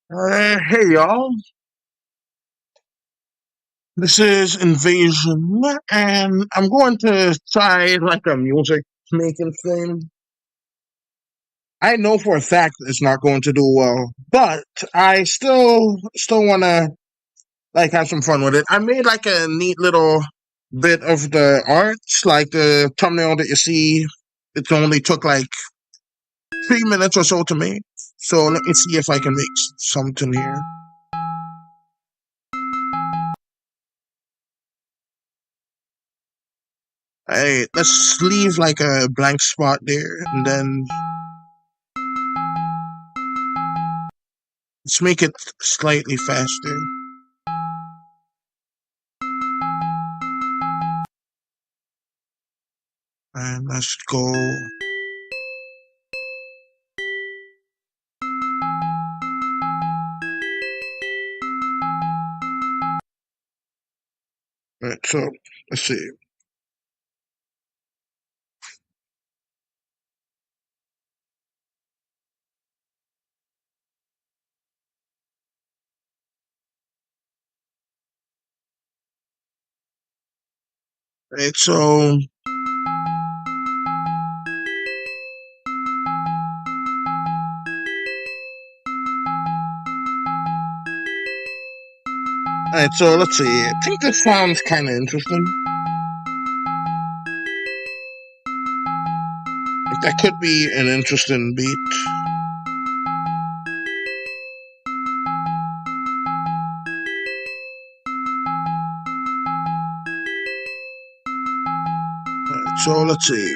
Hey y'all, this is Invasion, and I'm going to try like a music making thing. I know for a fact it's not going to do well, but I still want to like have some fun with it. I made like a neat little bit of the art, like the thumbnail that you see. It only took like 3 minutes or so to make. So let me see if I can make something here. Hey, let's leave like a blank spot there, and then let's make it slightly faster. And let's go. Right, so let's see. Right, so let's see. I think this sounds kind of interesting. Like, that could be an interesting beat. Right, so let's see.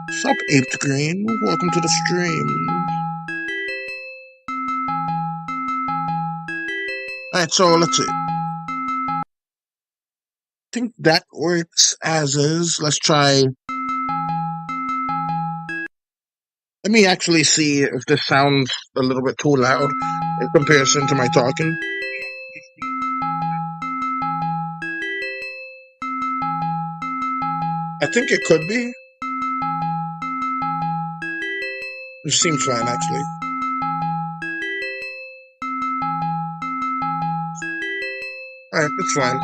What's up, Aped Green? Welcome to the stream. Alright, so let's see. I think that works as is. Let's try. Let me actually see if this sounds a little bit too loud in comparison to my talking. I think it could be. It seems fine, actually. Alright, it's fine.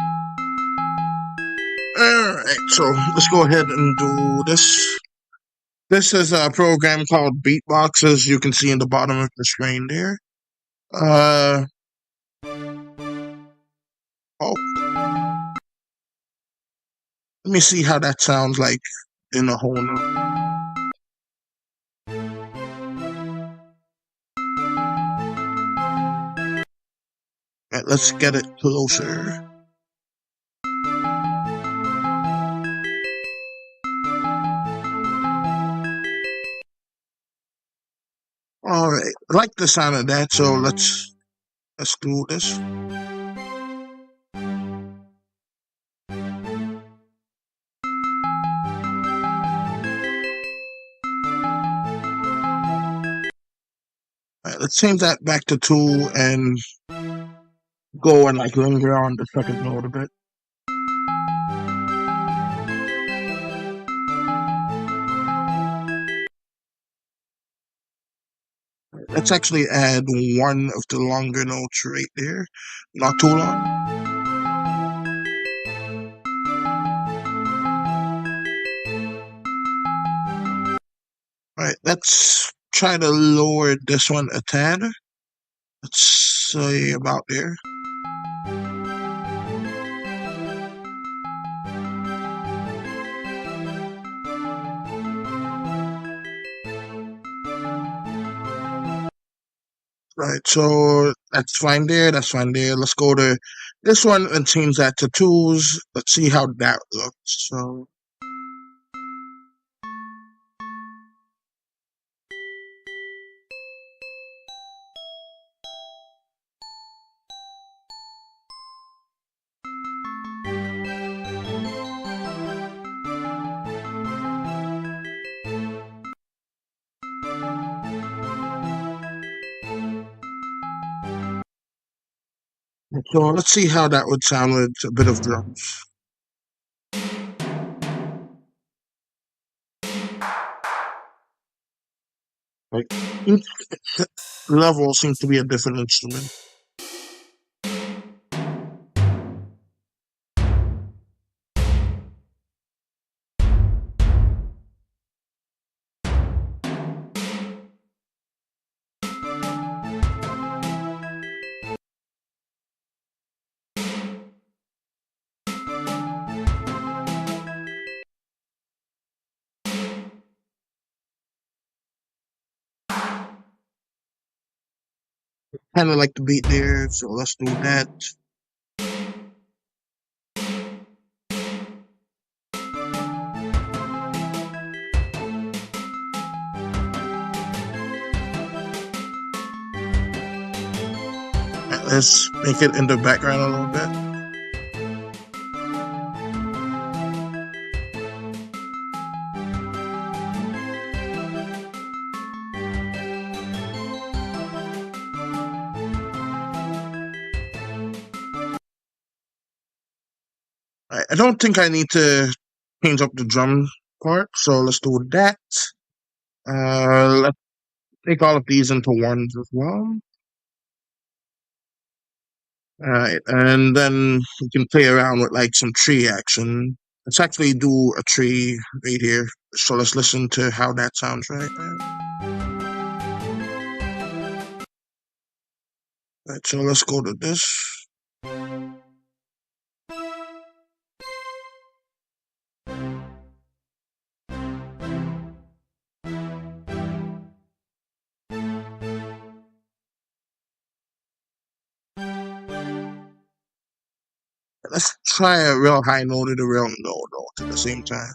Alright, so let's go ahead and do this. This is a program called Beatbox, as you can see in the bottom of the screen there. Oh, let me see how that sounds like in a whole note. Alright, let's get it closer. Alright, I like the sound of that, so let's do this. Alright, let's change that back to 2 and go and like linger on the second note a bit. Let's actually add one of the longer notes right there. Not too long. Alright, let's try to lower this one a tad. Let's say about there. Right, so that's fine there, that's fine there. Let's go to this one and change that to 2s. Let's see how that looks. So let's see how that would sound with a bit of drums. Like each level seems to be a different instrument. Kind of like the beat there, so let's do that. Let's make it in the background a little bit. I don't think I need to change up the drum part, so let's do that. Let's take all of these into ones as well. Alright, and then we can play around with like some tree action. Let's actually do a tree right here. So let's listen to how that sounds right now. Alright, so let's go to this. Let's try a real high note and a real low note at the same time.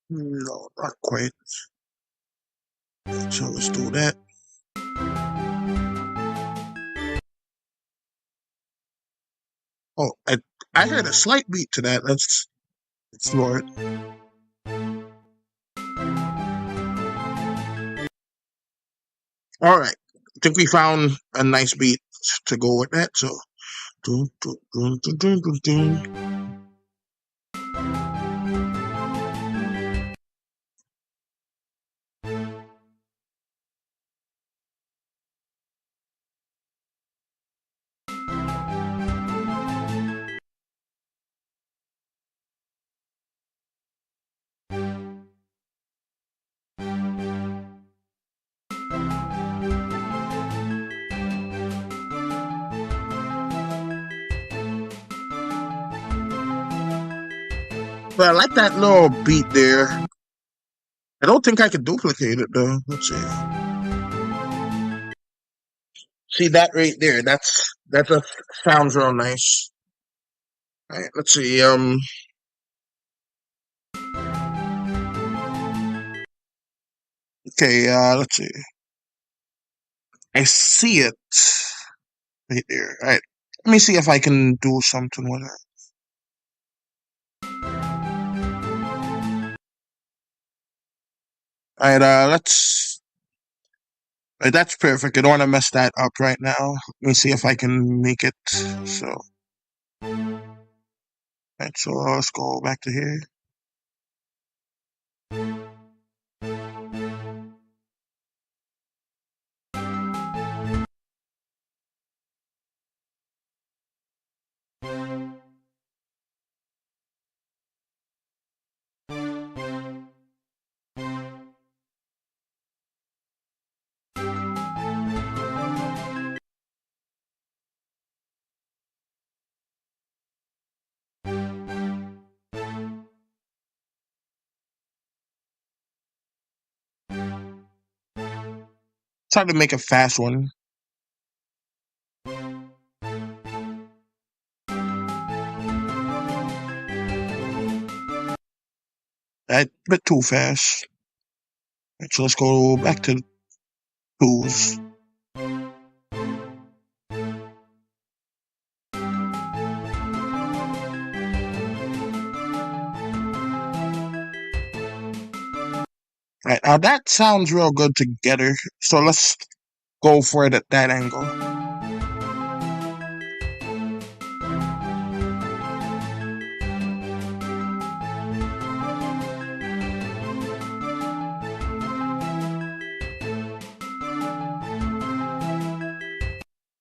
No, not quite. So let's do that. Oh, I heard a slight beat to that. Let's explore it. All right. I think we found a nice beat to go with that. So, dun, dun, dun, dun, dun, dun, dun. But I like that little beat there. I don't think I could duplicate it though. Let's see. See that right there? That's a sounds real nice. All right, let's see. Okay. Let's see. I see it right there. All right. Let me see if I can do something with it. All right. Let's. Right, that's perfect. I don't want to mess that up right now. Let me see if I can make it. So. Right, so let's go back to here. Try to make a fast one. A bit too fast. Right, so let's go back to tools. Right, now that sounds real good together. So let's go for it at that angle.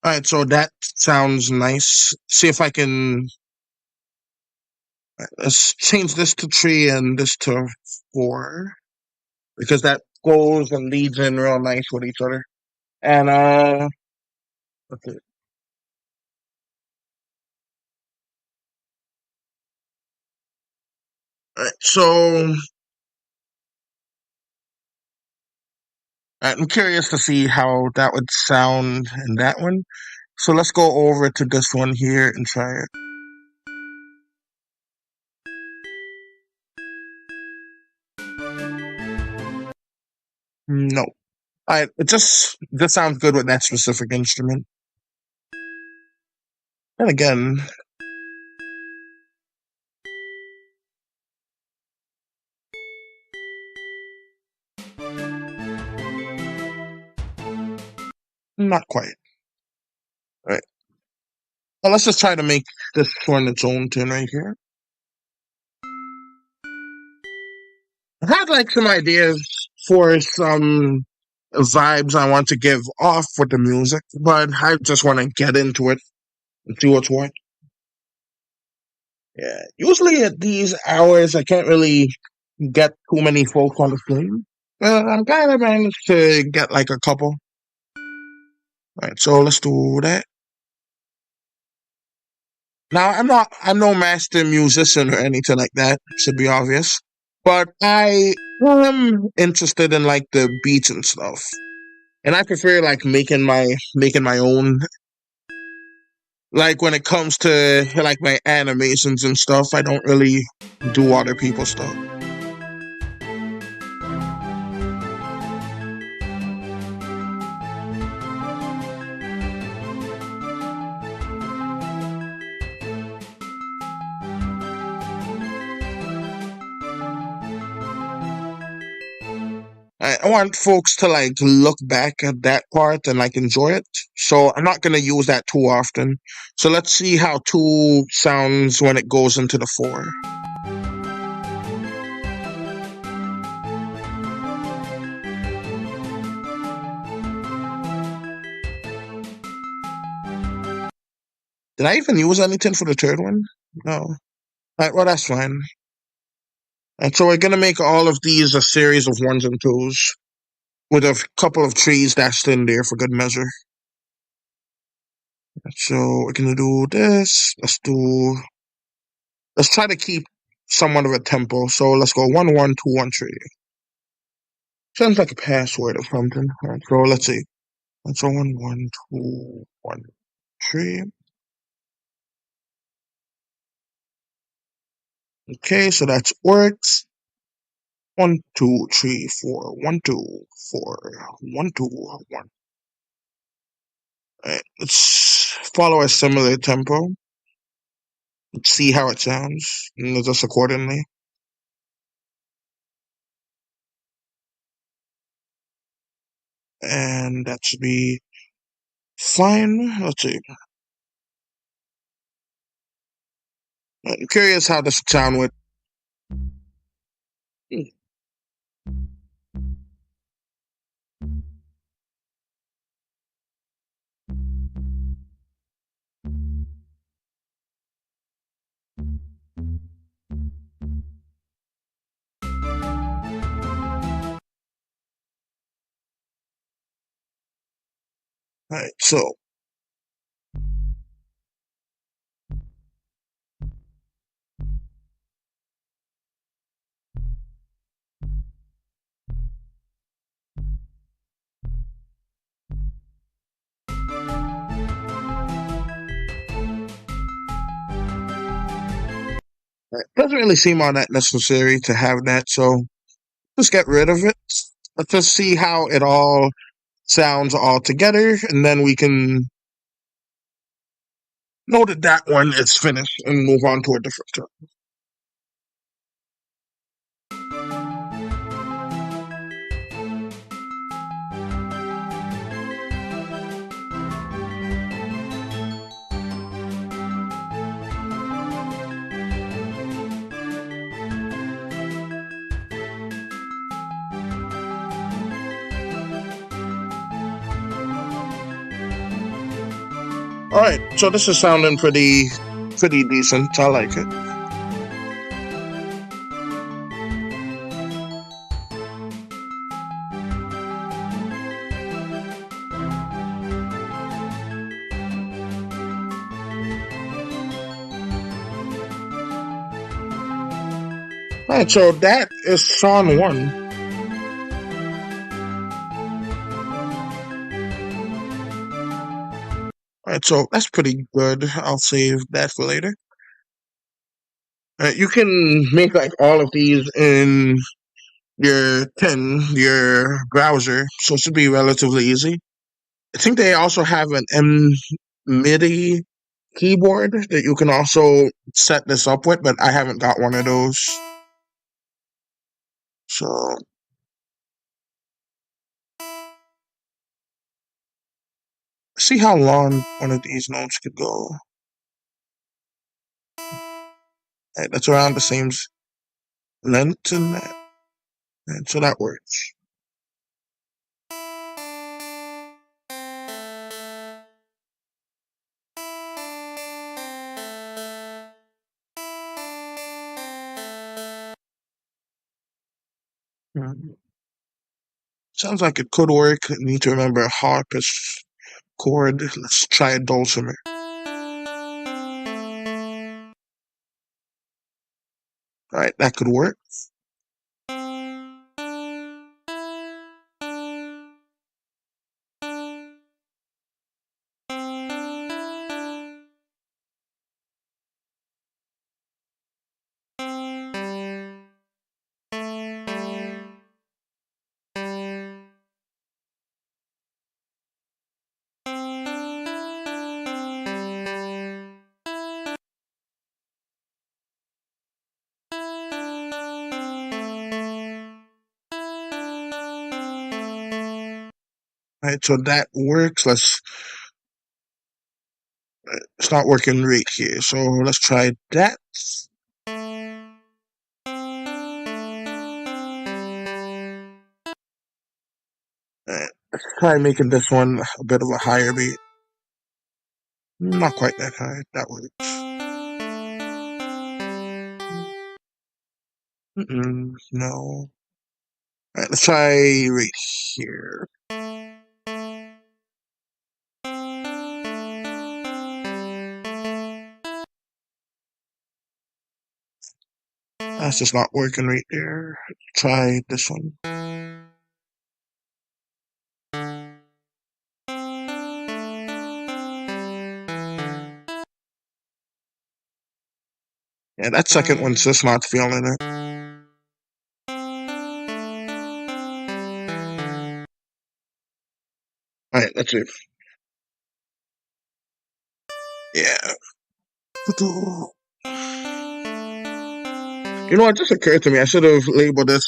Alright, so that sounds nice. See if I can. Let's change this to 3 and this to 4. Because that goes and leads in real nice with each other. And, okay. Alright, so I'm curious to see how that would sound in that one. So let's go over to this one here and try it. No. It just sounds good with that specific instrument. And again, not quite. Right. Well, let's just try to make this one its own tune right here. I had like some ideas for some vibes I want to give off with the music, but I just want to get into it and see what's what. Yeah. Usually at these hours, I can't really get too many folks on the stream. I'm kind of managed to get like a couple. Right, so let's do that. Now, I'm no master musician or anything like that, should be obvious. But I am interested in like the beats and stuff. And I prefer like making my own. Like when it comes to like my animations and stuff, I don't really do other people's stuff. I want folks to like look back at that part and like enjoy it. So I'm not gonna use that too often. So let's see how 2 sounds when it goes into the 4. Did I even use anything for the third one? No. Alright, well that's fine. And so we're gonna make all of these a series of 1s and 2s with a couple of 3s dashed in there for good measure. So we're gonna do this. Let's try to keep somewhat of a tempo. So let's go 1 1 2 1 3. Sounds like a password or something. Alright, so let's see. Let's go 1 1 2 1 3. Okay, so that's works. 1 2 3 4 1 2 4 1 2 1. Alright, let's follow a similar tempo. Let's see how it sounds and adjust accordingly. And that should be fine. Let's see. I'm curious how this would sound with. Alright, so. It doesn't really seem all that necessary to have that, so just get rid of it. Let's just see how it all sounds all together, and then we can know that that one is finished and move on to a different turn. Alright, so this is sounding pretty decent. I like it. Alright, so that is song one. Alright, so that's pretty good. I'll save that for later. You can make like all of these in your browser, so it should be relatively easy. I think they also have an MIDI keyboard that you can also set this up with, but I haven't got one of those. So see how long one of these notes could go. Right, that's around the same length and that. And so that works. Sounds like it could work. Need to remember a harp is chord. Let's try a dulcimer. Alright, that could work. Alright, so that works. It's not working right here, so let's try that. Let's try making this one a bit of a higher beat. Not quite that high. That works. No. Alright, let's try right here. That's just not working right there. Try this one. Yeah, that second one's just not feeling it. Alright, that's it. Yeah. You know, it just occurred to me, I should have labeled this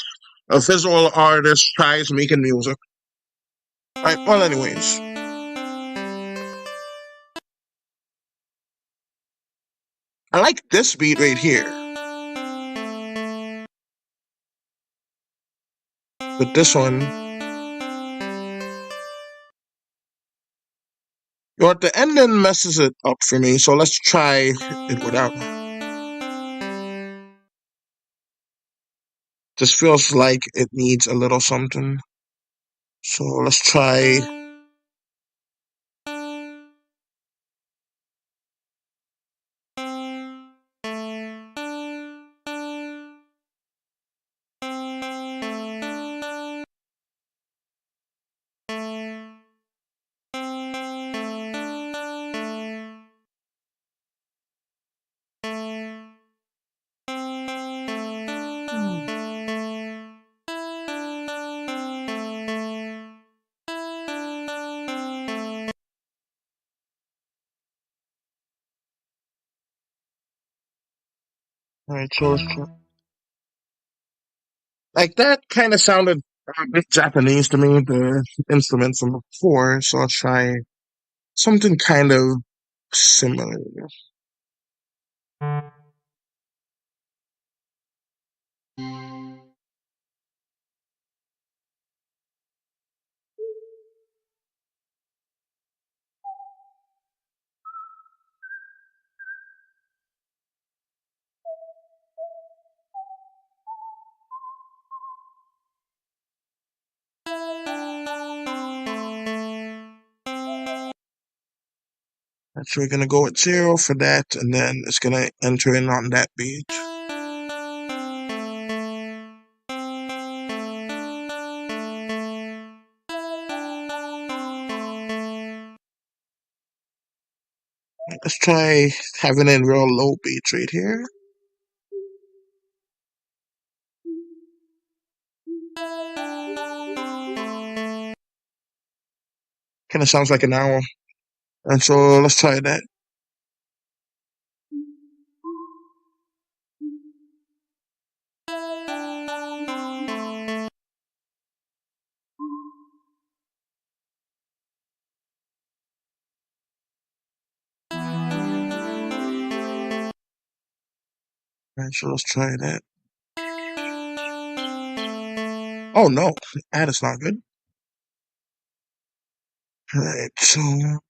a visual artist tries making music. Alright, well, anyways. I like this beat right here. But this one, you know, at the ending messes it up for me, so let's try it without. Just feels like it needs a little something. So let's try. Alright, so let's try. Like that kind of sounded a bit Japanese to me, the instruments from before, so I'll try something kind of similar. So we're gonna go with 0 for that, and then it's gonna enter in on that page. Let's try having it in real low beats right here. Kind of sounds like an owl. And so let's try that. Alright, so let's try that. Oh no, that is not good. Alright, so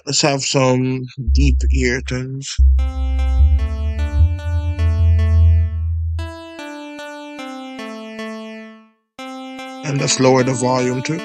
let's have some deep ear tones. And let's lower the volume too.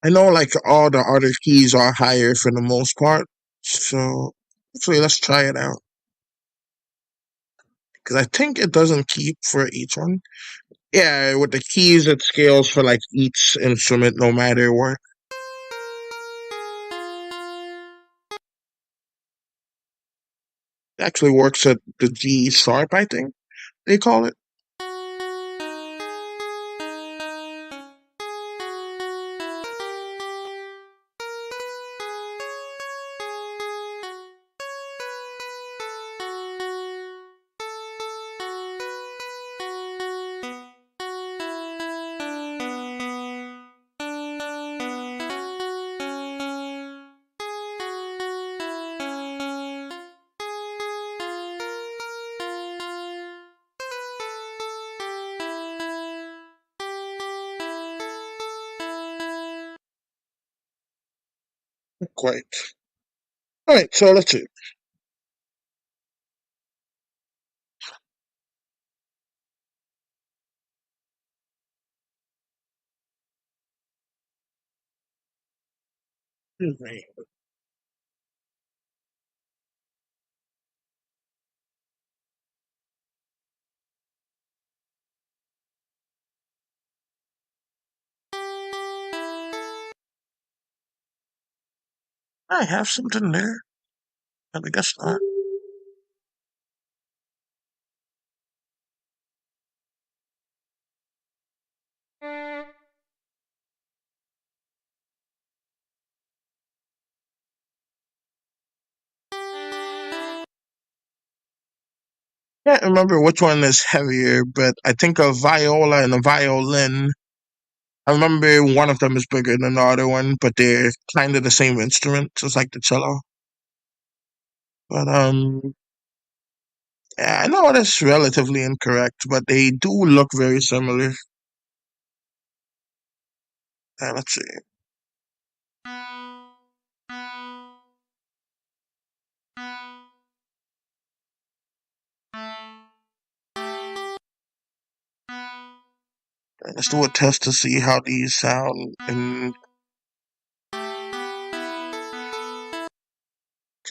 I know like all the other keys are higher for the most part. So hopefully let's try it out. Because I think it doesn't keep for each one. Yeah, with the keys it scales for like each instrument no matter what. It actually works at the G sharp, I think they call it. Quite. Alright, so let's see. I have something there. I guess not. Can't remember which one is heavier, but I think a viola and a violin. I remember one of them is bigger than the other one, but they're kind of the same instrument, just like the cello. But yeah, I know that's relatively incorrect, but they do look very similar. Let's see. Let's do a test to see how these sound in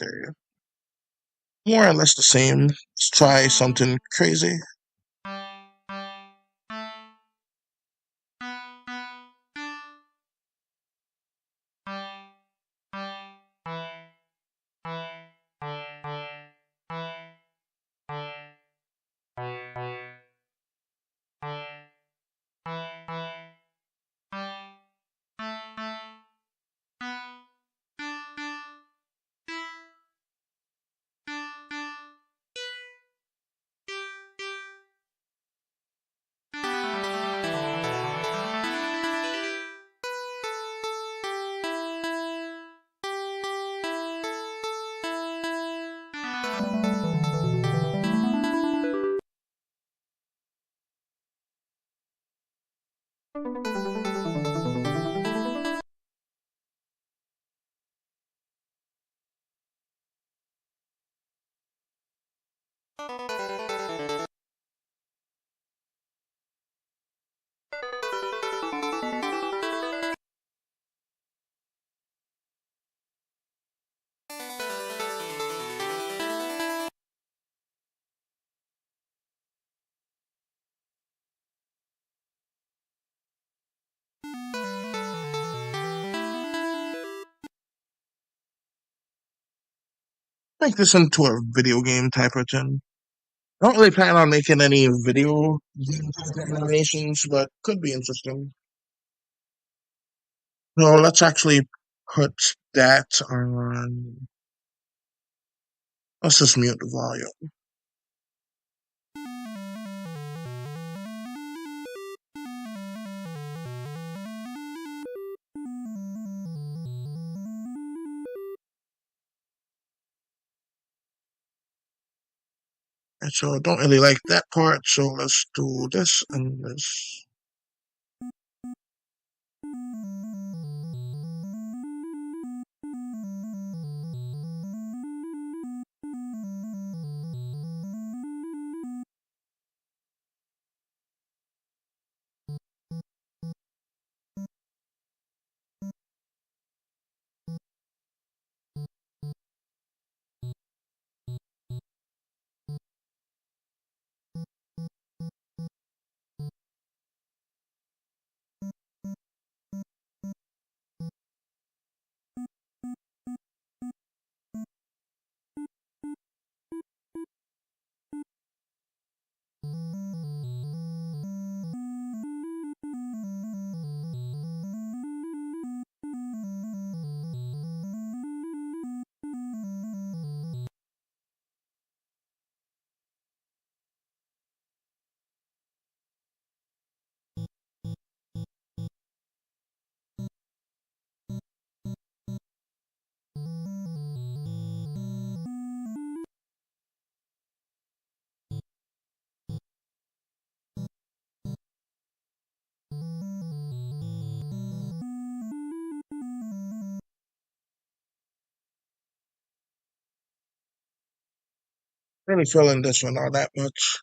Okay, more or less the same. Let's try something crazy. Make this into a video game type of thing. I don't really plan on making any video game type animations, but could be interesting. So let's actually put that on. Let's just mute the volume. And so I don't really like that part, so let's do this and this. Really feeling this one not that much.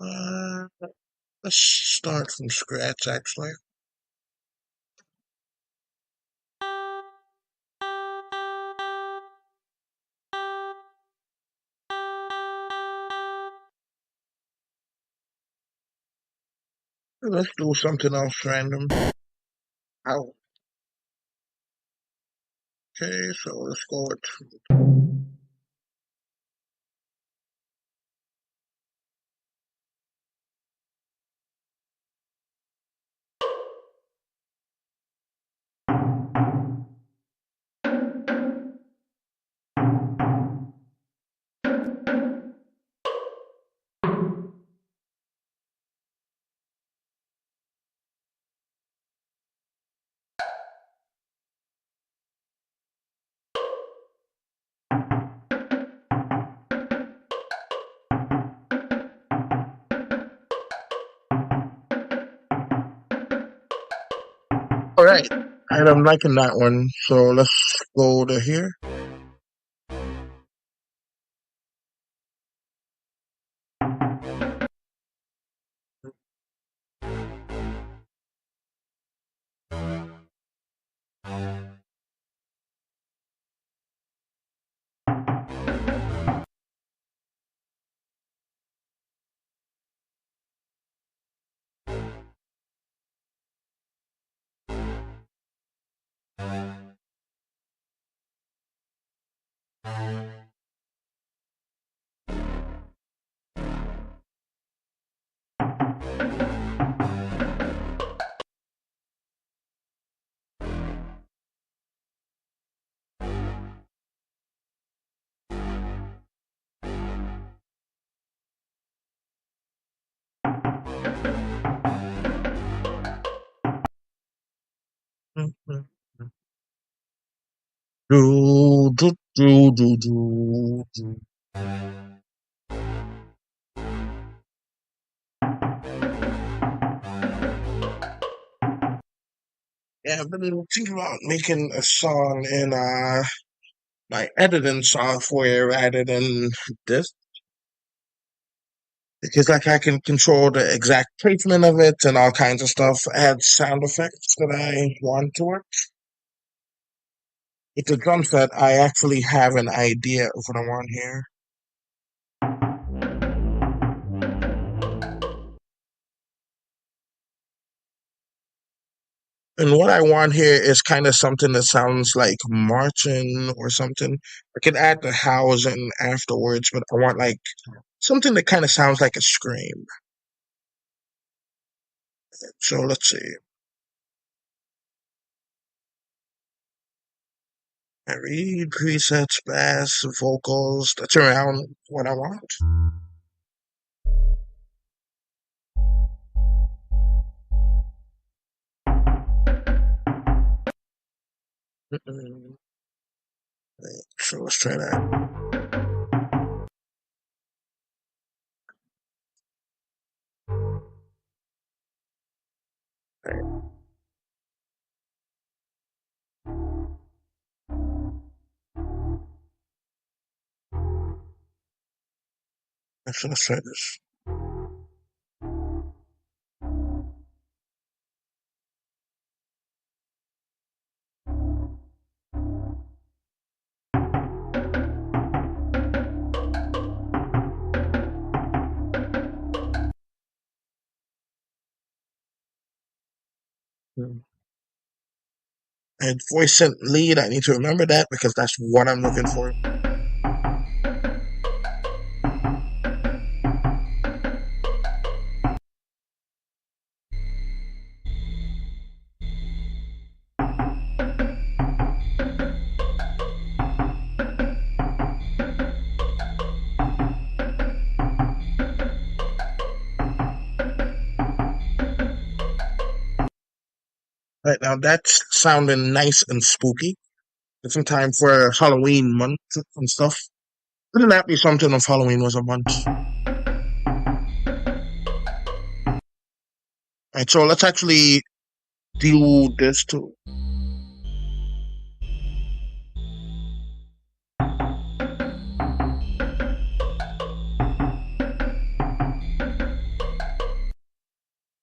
Uh, let's start from scratch actually. Let's do something else random. Ow. Okay, so let's go with. All right, and I'm liking that one. So let's go to here. Do, do, do, do, do, do. Yeah, I've been thinking about making a song in my editing software rather than this because like I can control the exact placement of it and all kinds of stuff, add sound effects that I want to it. With the drum set, I actually have an idea of what I want here. And what I want here is kind of something that sounds like marching or something. I could add the housing afterwards, but I want like something that kind of sounds like a scream. So let's see. I read presets, bass, vocals. That's around what I want. Mm-mm. So let's try that. Right. So let's try this. Mm. And voice sent lead, I need to remember that because that's what I'm looking for. Right now, that's sounding nice and spooky. It's in time for Halloween month and stuff. Wouldn't that be something if Halloween was a month? Right, so let's actually do this too.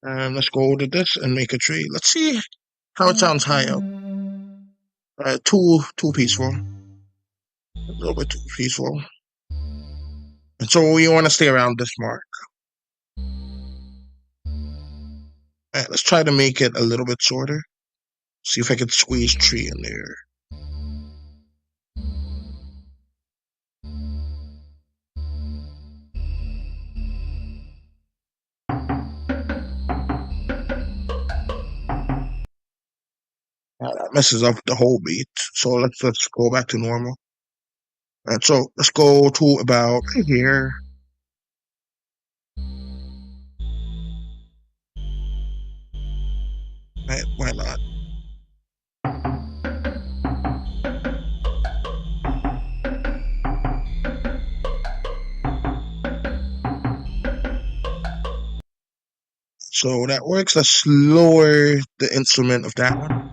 And let's go to this and make a tree. Let's see how it sounds high up. Too peaceful. A little bit too peaceful. And so we want to stay around this mark. Right, let's try to make it a little bit shorter. See if I can squeeze tree in there. That messes up the whole beat. So let's go back to normal. Right, so let's go to about here. Right, why not? So that works. Let's lower the instrument of that one.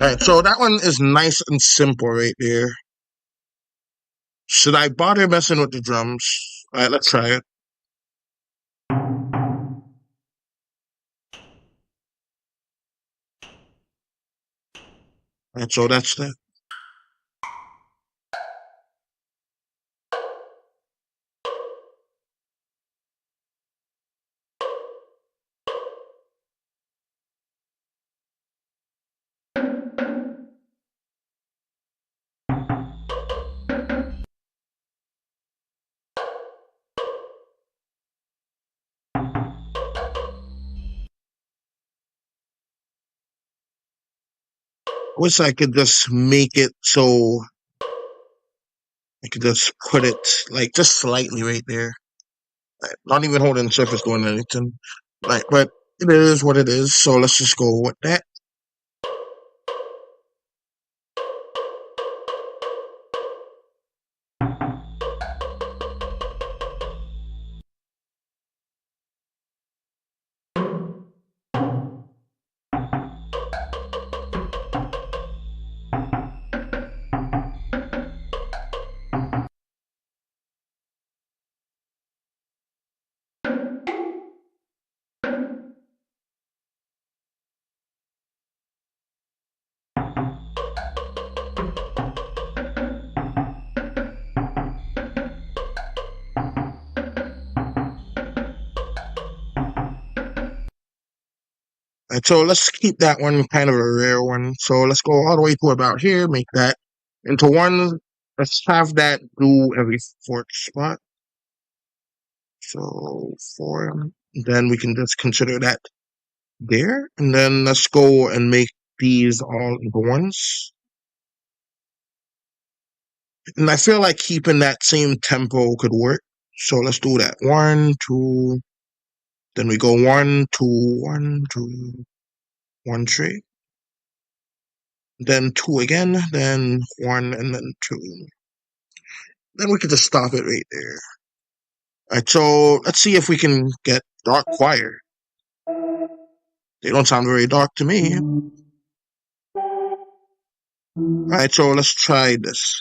Alright, so that one is nice and simple right there. Should I bother messing with the drums? Alright, let's try it. Alright, so that's that. wish I could just make it so I could just put it like just slightly right there. Like, not even holding the surface doing anything. Like, but it is what it is. So let's just go with that. Right, so let's keep that one kind of a rare one. So let's go all the way to about here, make that into one. Let's have that do every fourth spot. So 4, then we can just consider that there. And then let's go and make these all into ones. And I feel like keeping that same tempo could work. So let's do that. 1, 2, then we go 1, 2, 1, 2, 1 straight. Then 2 again, then 1, and then 2. Then we could just stop it right there. Alright, so let's see if we can get dark choir. They don't sound very dark to me. Alright, so let's try this.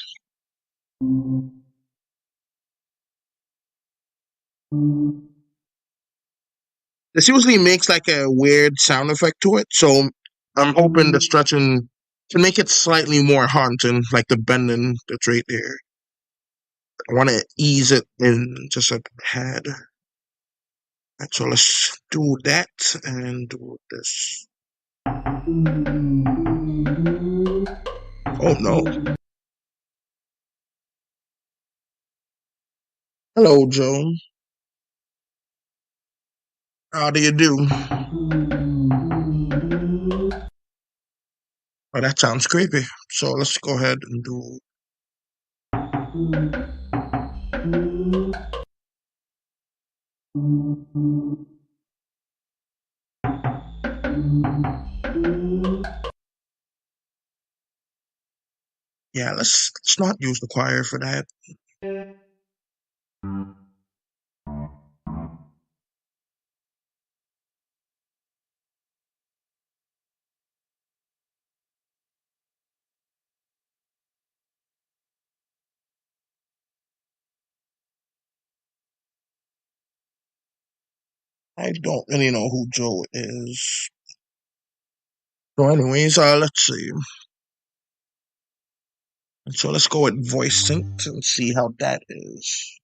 This usually makes like a weird sound effect to it, so I'm hoping the stretching to make it slightly more haunting, like the bending that's right there. I want to ease it in just a tad. Right, so let's do that and do this. Oh no. Hello, Joe. How do you do? Oh, that sounds creepy. So let's go ahead and do. Yeah, let's not use the choir for that. I don't really know who Joe is. So, anyways, let's see. So let's go with voice synced and see how that is.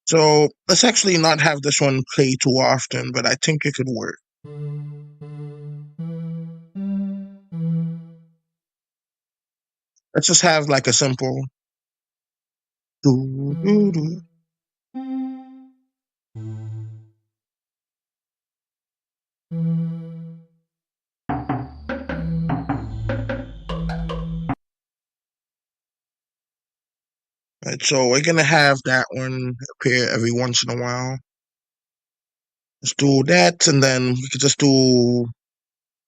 So let's actually not have this one play too often, but I think it could work. Let's just have like a simple do do do. Right, so we're gonna have that one appear every once in a while. Let's do that, and then we could just do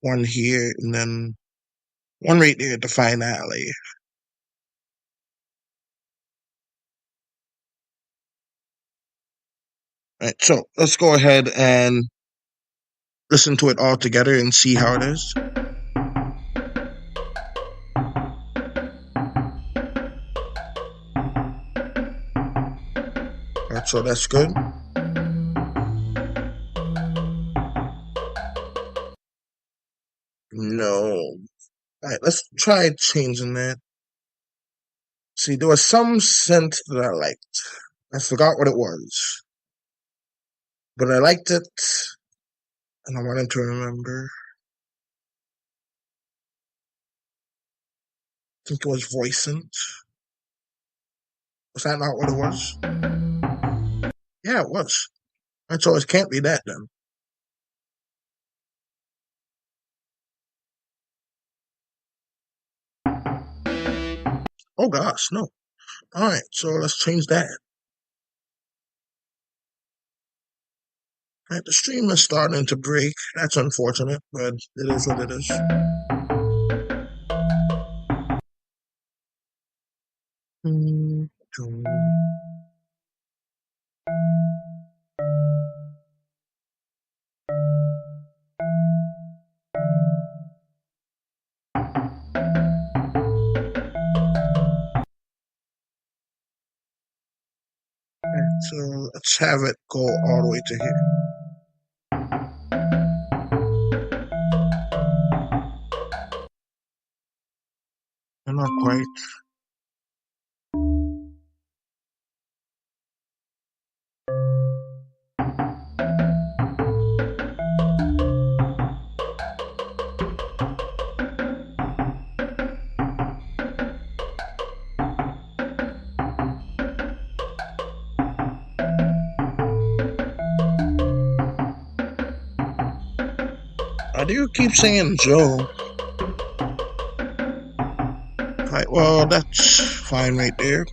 one here, and then one right there at the finale. Right, so let's go ahead and listen to it all together and see how it is. Alright, so that's good. No. Alright, let's try changing that. See, there was some scent that I liked. I forgot what it was, but I liked it, and I wanted to remember. I think it was Voicent. Was that not what it was? Yeah, it was. And so it can't be that then. Oh gosh, no. Alright, so let's change that. Alright, the stream is starting to break. That's unfortunate, but it is what it is. So let's have it go all the way to here. Not quite. Why do you keep saying Joe? Right, well, that's fine right there.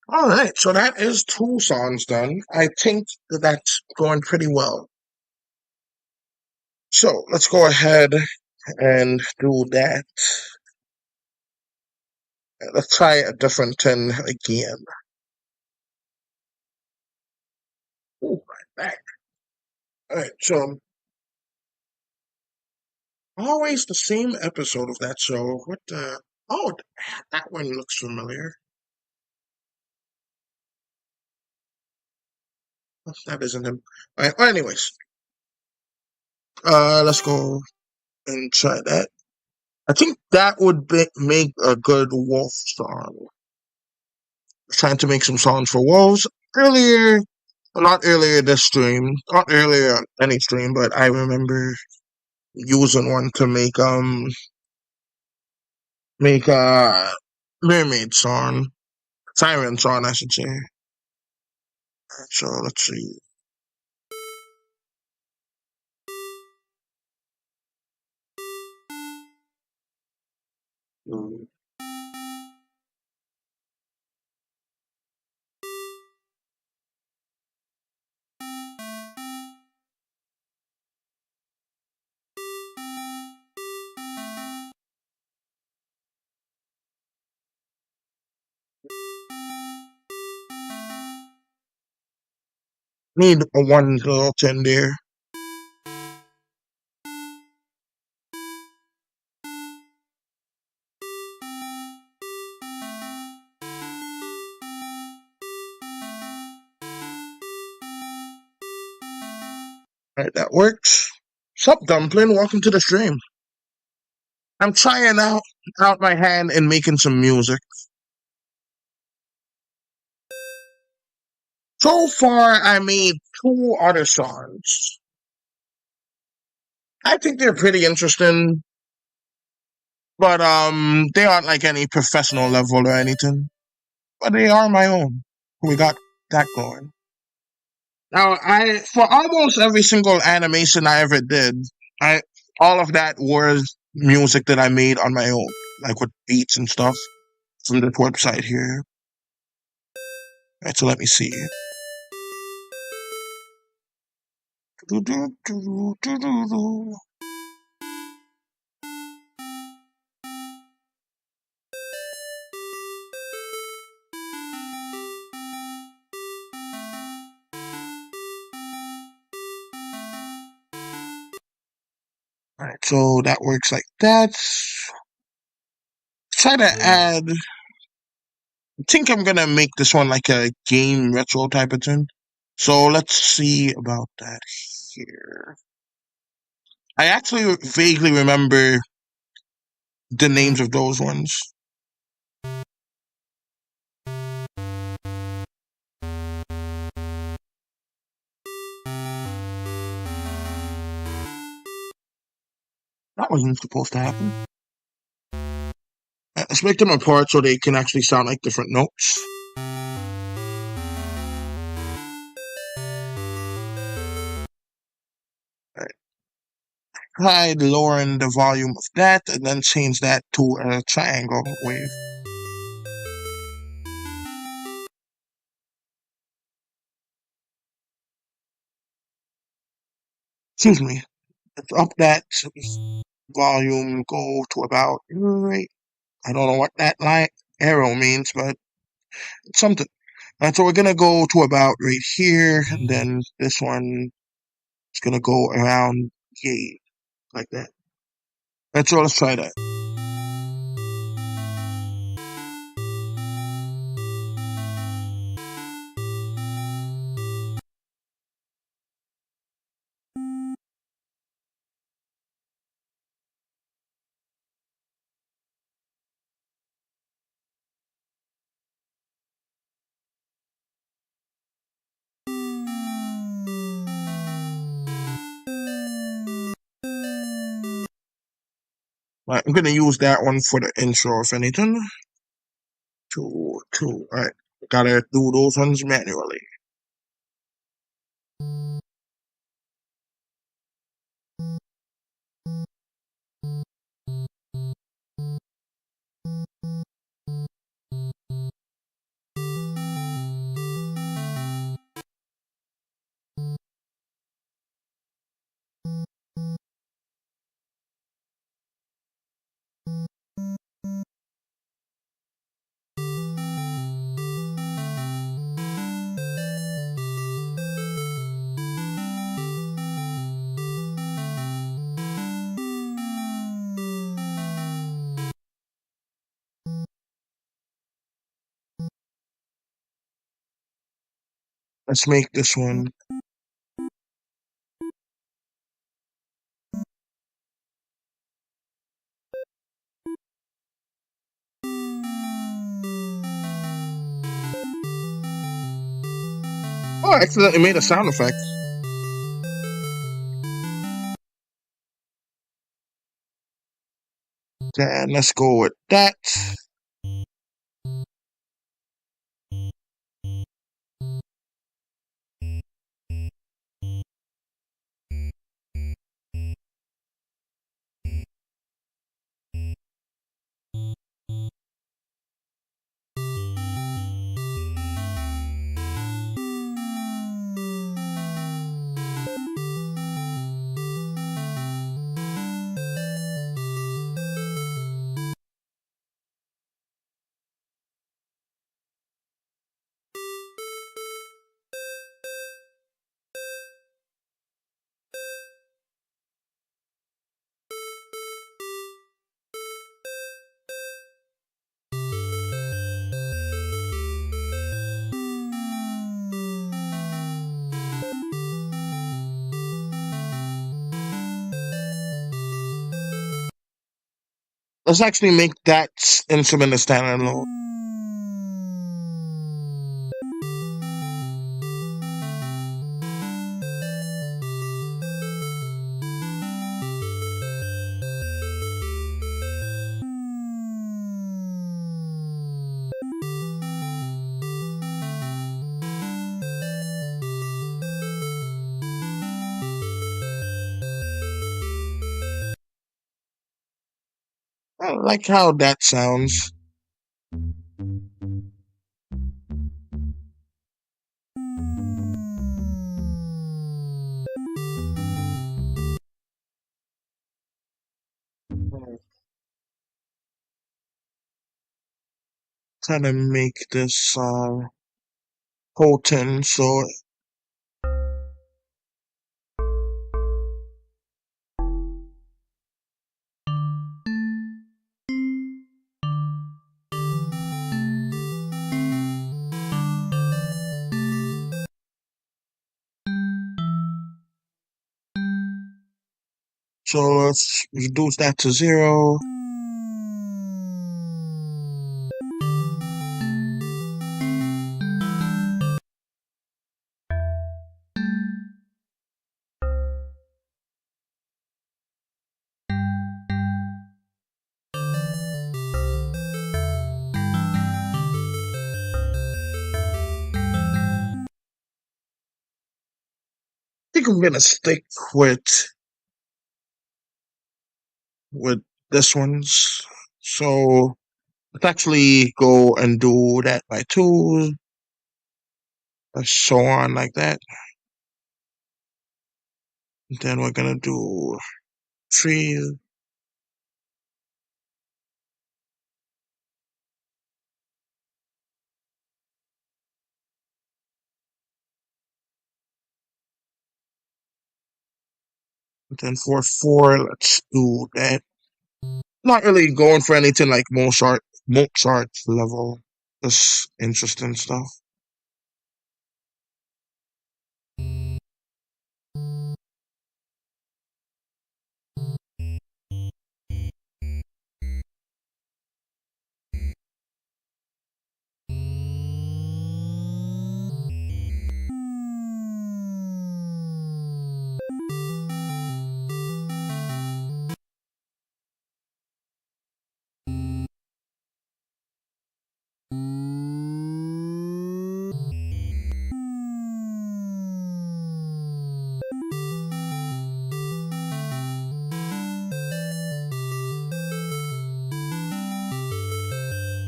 Alright, so that is 2 songs done. I think that that's going pretty well. So let's go ahead and do that. Let's try a different 10 again. Ooh, my back. Alright, so always the same episode of that show. What the? Oh, that one looks familiar. That isn't him. Alright, well, anyways. Let's go and try that. I think that would make a good wolf song. Trying to make some songs for wolves earlier. Not earlier this stream, not earlier on any stream, but I remember using one to make a mermaid song, siren song, I should say. So let's see. Need a one little 10 there. Alright, that works. Sup, Dumpling? Welcome to the stream. I'm trying out my hand and making some music. So far, I made 2 other songs. I think they're pretty interesting, but they aren't like any professional level or anything. But they are my own. We got that going. Now, for almost every single animation I ever did, all of that was music that I made on my own, like with beats and stuff from this website here. Alright, so let me see. Alright, so that works like that. Try to add. I think I'm gonna make this one like a game retro type of thing. So let's see about that here. I actually vaguely remember the names of those ones. That wasn't supposed to happen. Let's make them apart so they can actually sound like different notes. Try lowering the volume of that and then change that to a triangle wave. Excuse me. Let's up that volume, go to about right. I don't know what that line arrow means, but it's something. And so we're gonna go to about right here, and then this one is gonna go around yay, like that. Let's try that. Right, I'm gonna use that one for the intro, if anything. Two. Alright. Gotta do those ones manually. Let's make this one. Oh, I accidentally made a sound effect. Then let's go with that. Let's actually make that instrument a standalone. I like how that sounds. Trying to make this potent, so So let's reduce that to 0. I think I'm gonna stick with this one's. So let's actually go and do that by 2, and so on like that. Then we're gonna do 3. Then for 4, let's do that. Not really going for anything like Mozart level. Just interesting stuff.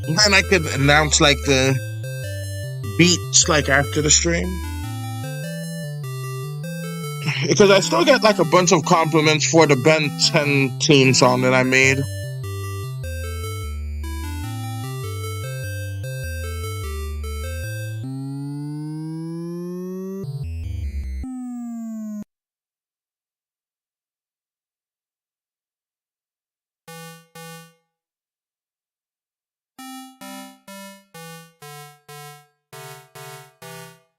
And then I could announce like the beats like after the stream. Because I still get like a bunch of compliments for the Ben 10 theme song that I made.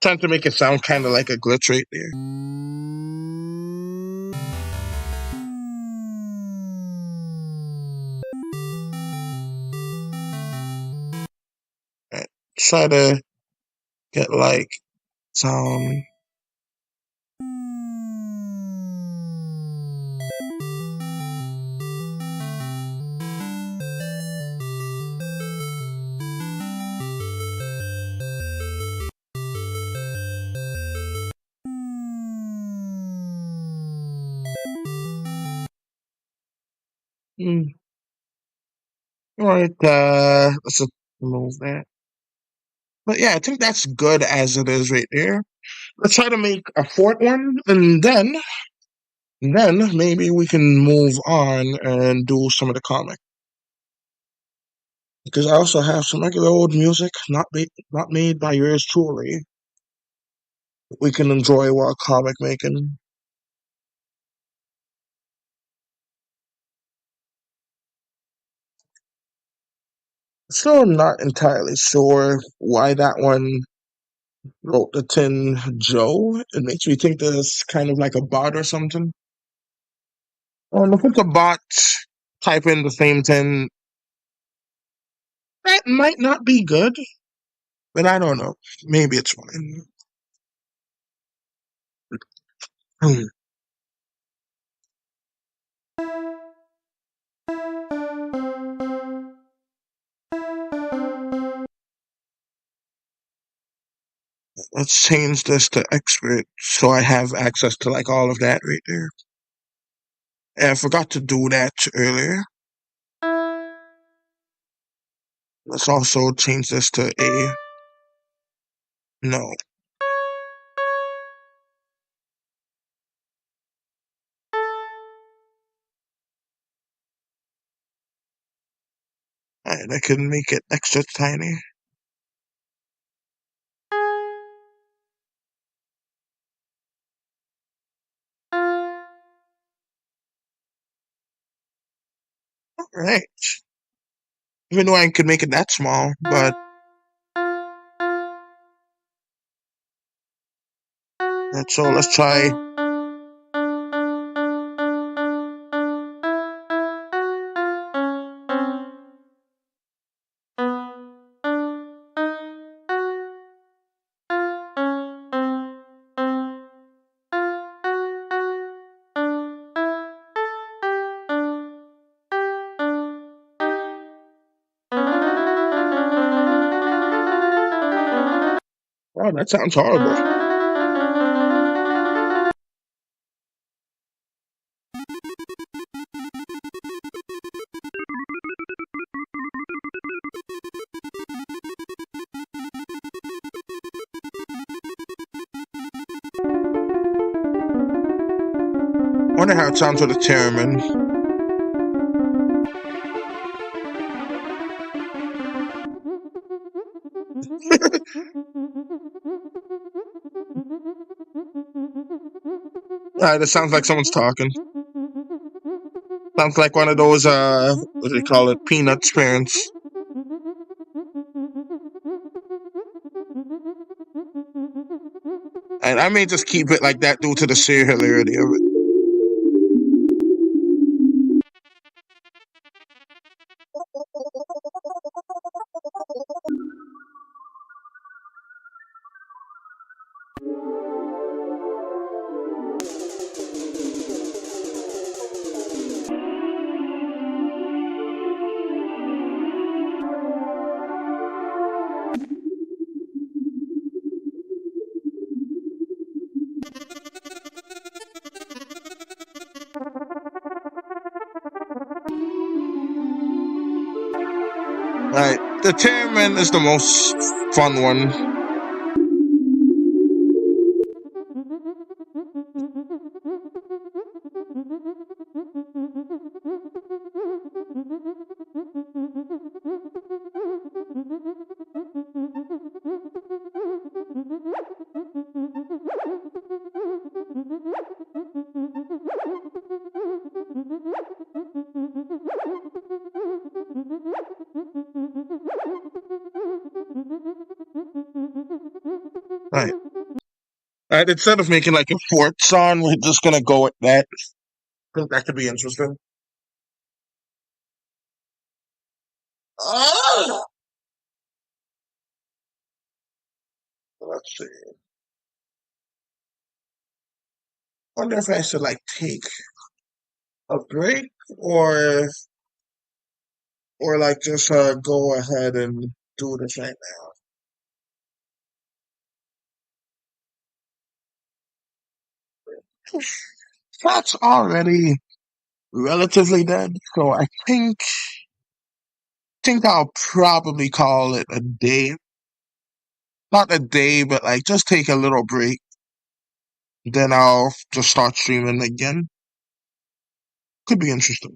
Trying to make it sound kind of like a glitch right there. Right. Try to get like some. All right, let's just remove that. But yeah, I think that's good as it is right there. Let's try to make a fourth one, and then maybe we can move on and do some of the comic. Because I also have some regular old music, not made by yours truly. We can enjoy while comic making. Still not entirely sure why that one wrote the Tin Joe. It makes me think that it's kind of like a bot or something. And if it's a bot, type in the same tin. That might not be good, but I don't know. Maybe it's fine. Let's change this to expert so I have access to like all of that right there. And I forgot to do that earlier. Let's also change this to a no. And I can make it extra tiny. Alright. Even though I could make it that small, but so let's try Oh, that sounds horrible. Wonder how it sounds with a theremin. Alright, it sounds like someone's talking. Sounds like one of those, what do they call it? Peanuts parents. And I may just keep it like that due to the sheer hilarity of it. Alright, the theremin is the most fun one. Right. Alright, instead of making like a fourth song, we're just gonna go with that. I think that could be interesting. Ah! Let's see. Wonder if I should like take a break or like just go ahead and do this right now. That's already relatively dead, so I think I'll probably call it a day. Not a day, but like just take a little break. Then I'll just start streaming again. Could be interesting.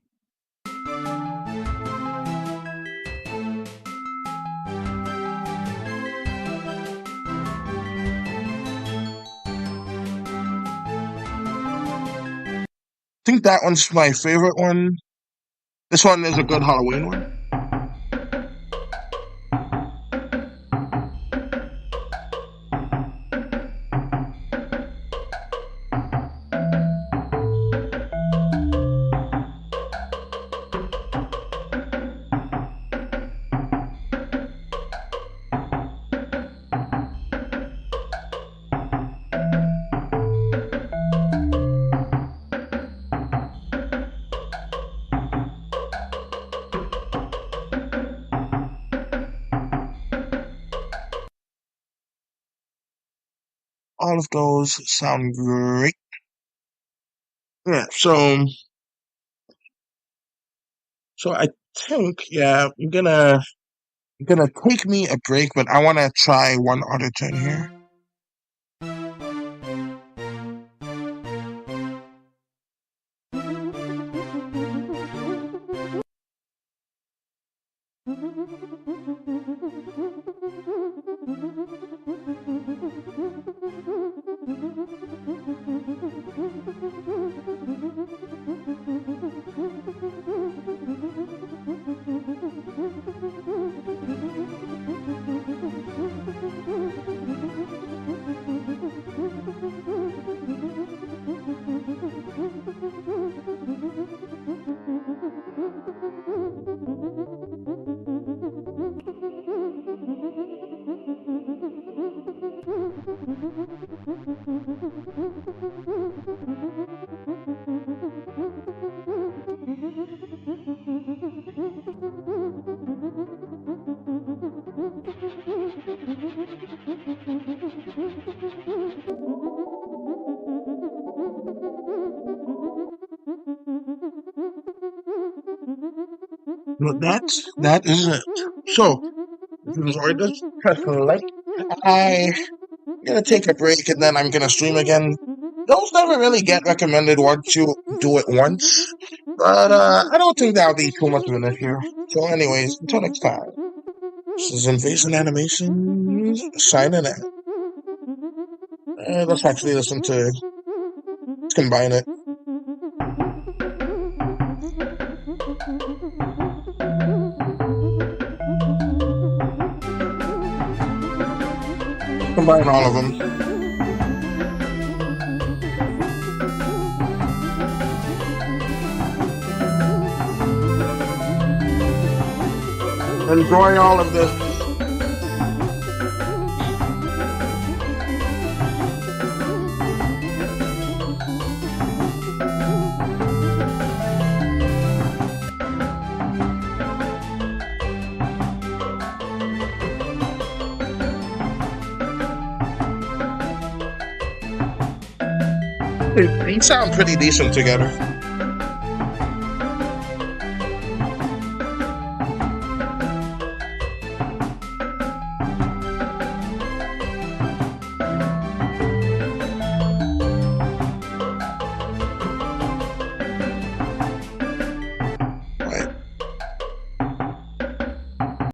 I think that one's my favorite one. This one is a good Halloween one. All of those sound great. Yeah, so I think I'm gonna take me a break, but I wanna try one other thing here. But that is it. So, if you enjoyed this, press like. I'm gonna take a break and then I'm gonna stream again. Those never really get recommended once you do it once. But I don't think that'll be too much of an issue. So anyways, until next time. This is Invasion Animations signing out. Let's actually let's combine it. Combine all of them. Enjoy all of this. They sound pretty decent together.